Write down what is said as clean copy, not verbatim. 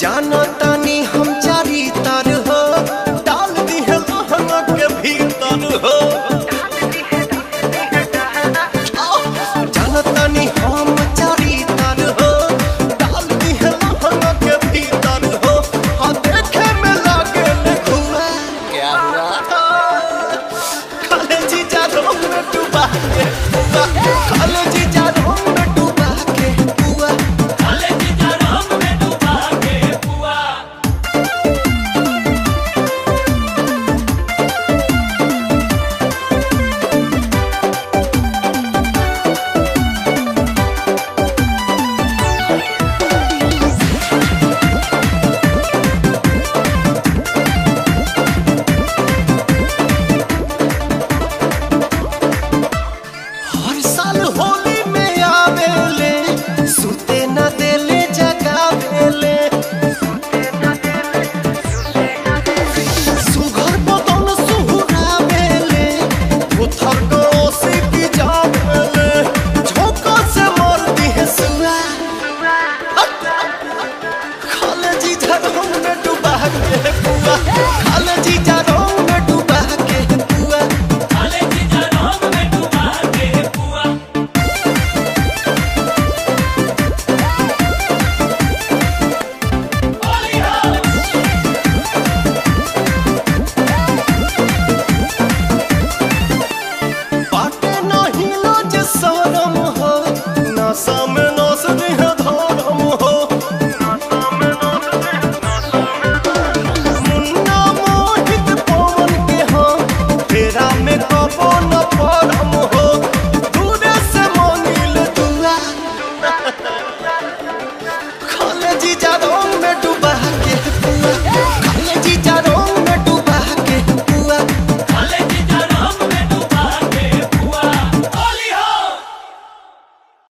जानो तानी हम चारी तार हो, डाल दी है लहंगा के भीतर हो। जानो तानी हम चारी तार हो, डाल दी है लहंगा के भीतर हो। हाँ देखे में लागे खुआ, क्या हुआ? खाले जीजा रोम में डूबा के बुआ, खाले जीजा रोम में डूबा के बुआ, खाले जीजा रोम में डूबा के बुआ। हर साल होली में आवेले, सुते न देले जगावेले। सुघर बदन सुहुरावेले, उथर को ओसी की जावेले। झोंका से मार दी है सुआ, खाले जीजा रोम में डूबा के बुआ, खाले जीजा रोम में डूबा के बुआ, खाले जीजा रोम में डूबा के बुआ। बाटे नहीं लाज शरम हो, नशा में नाच दी है